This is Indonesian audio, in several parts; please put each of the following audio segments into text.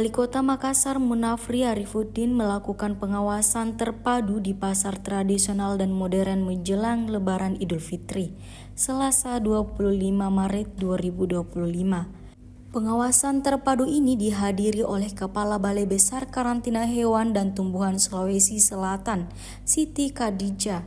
Wali Kota Makassar Munafri Arifuddin melakukan pengawasan terpadu di pasar tradisional dan modern menjelang Lebaran Idul Fitri, Selasa 25 Maret 2025. Pengawasan terpadu ini dihadiri oleh Kepala Balai Besar Karantina Hewan dan Tumbuhan Sulawesi Selatan, Siti Khadijah.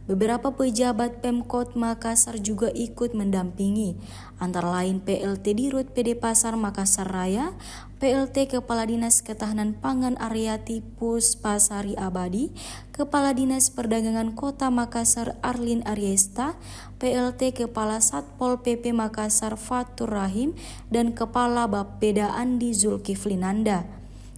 Beberapa pejabat Pemkot Makassar juga ikut mendampingi, antara lain PLT Dirut PD Pasar Makassar Raya, PLT Kepala Dinas Ketahanan Pangan Aryati Puspasari Abadi, Kepala Dinas Perdagangan Kota Makassar Arlin Aryesta, PLT Kepala Satpol PP Makassar Fatur Rahim, dan Kepala Bapeda Andi Zulkifli Nanda.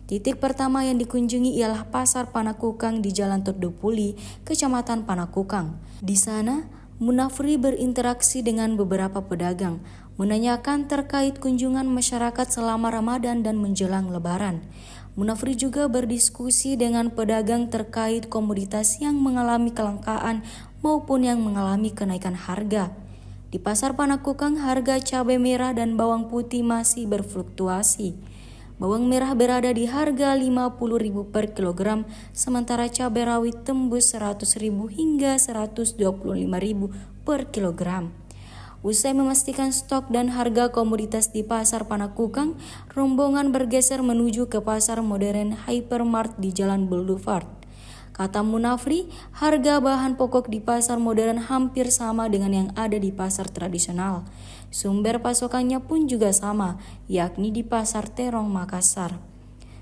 Titik pertama yang dikunjungi ialah Pasar Panakukang di Jalan Todopuli, Kecamatan Panakukang. Di sana, Munafri berinteraksi dengan beberapa pedagang, menanyakan terkait kunjungan masyarakat selama Ramadan dan menjelang Lebaran. Munafri juga berdiskusi dengan pedagang terkait komoditas yang mengalami kelangkaan maupun yang mengalami kenaikan harga. Di Pasar Panakukang, harga cabai merah dan bawang putih masih berfluktuasi. Bawang merah berada di harga Rp50.000 per kilogram, sementara cabai rawit tembus Rp100.000 hingga Rp125.000 per kilogram. Usai memastikan stok dan harga komoditas di Pasar Panakukang, rombongan bergeser menuju ke Pasar Modern Hypermart di Jalan Boulevard. Kata Munafri, harga bahan pokok di pasar modern hampir sama dengan yang ada di pasar tradisional. Sumber pasokannya pun juga sama, yakni di Pasar Terong Makassar.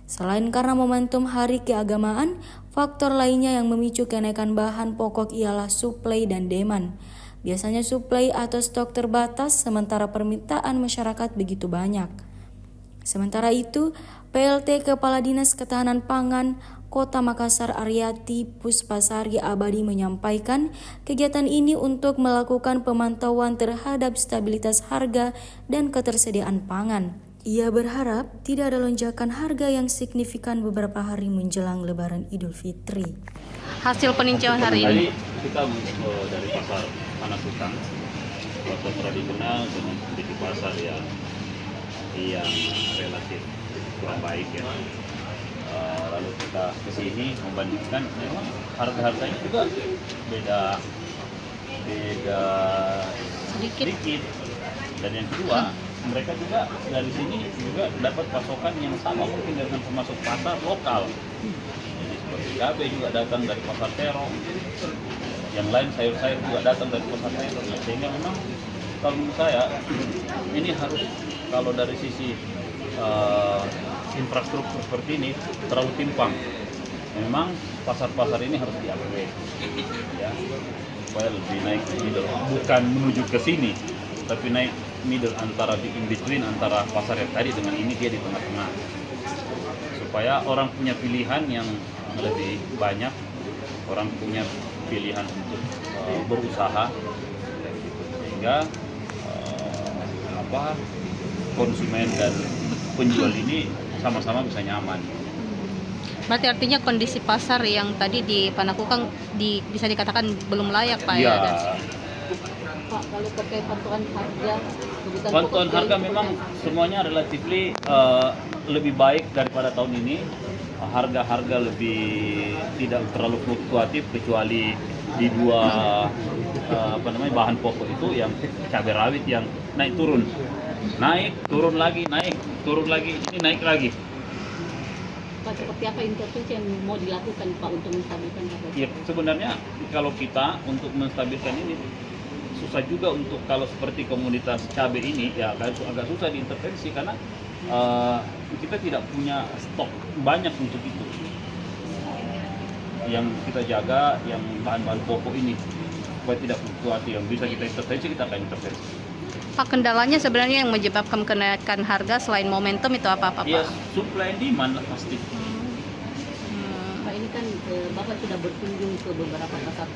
Selain karena momentum hari keagamaan, faktor lainnya yang memicu kenaikan bahan pokok ialah suplai dan demand. Biasanya suplai atau stok terbatas, sementara permintaan masyarakat begitu banyak. Sementara itu, PLT Kepala Dinas Ketahanan Pangan Kota Makassar Aryati Puspasari Abadi menyampaikan kegiatan ini untuk melakukan pemantauan terhadap stabilitas harga dan ketersediaan pangan. Ia berharap tidak ada lonjakan harga yang signifikan beberapa hari menjelang Lebaran Idul Fitri. Hasil peninjauan hari ini kita dari Pasar Panakukang, pasar tradisional dengan kondisi pasar yang relatif kurang baik ya. Lalu kita ke sini membandingkan, memang harga-harganya juga beda sedikit. Dan yang kedua, mereka juga dari sini juga dapat pasokan yang sama mungkin dengan pemasok pasar lokal. Jadi seperti cabai juga datang dari Pasar Terong, yang lain sayur-sayur juga datang dari Pasar Terong. Sehingga memang kalau menurut saya ini harus, kalau dari sisi infrastruktur seperti ini terlalu timpang. Memang pasar-pasar ini harus di-upgrade ya, supaya lebih naik middle, bukan menuju ke sini, tapi naik middle antara di in between antara pasar yang tadi dengan ini, dia di tengah-tengah, supaya orang punya pilihan yang lebih banyak, orang punya pilihan untuk berusaha, sehingga konsumen dan penjual ini sama-sama bisa nyaman. berarti artinya kondisi pasar yang tadi di Panakukang bisa dikatakan belum layak, Pak Ya, Pak, kalau terkait pantauan harga, pantauan harga memang semuanya relatif lebih baik daripada tahun ini. Harga-harga lebih tidak terlalu fluktuatif, kecuali di dua bahan pokok itu, yang cabai rawit yang naik turun lagi, ini naik lagi. Pak, seperti apa intervensi yang mau dilakukan Pak untuk menstabilkan harga? Ya, sebenarnya kalau kita untuk menstabilkan ini susah juga, untuk kalau seperti komoditas cabai ini ya agak susah diintervensi karena kita tidak punya stok banyak untuk itu. Yang kita jaga yang bahan-bahan pokok ini supaya tidak fluktuatif, yang bisa kita intervensi, kita akan intervensi. Pak, kendalanya sebenarnya yang menyebabkan kenaikan harga selain momentum itu apa-apa, Pak? Ya, supply and demand lah pasti. Pak, ini kan Bapak sudah berkunjung ke beberapa pasar.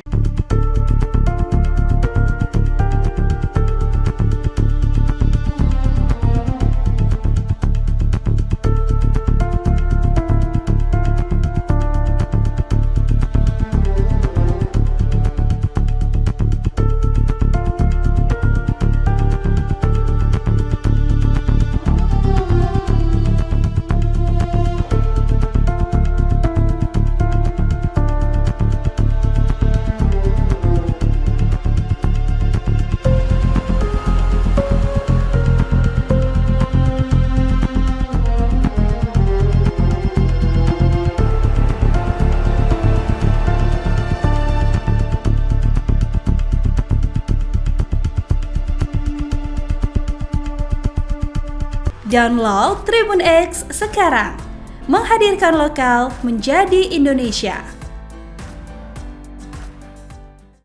Download Tribun X sekarang. Menghadirkan lokal menjadi Indonesia.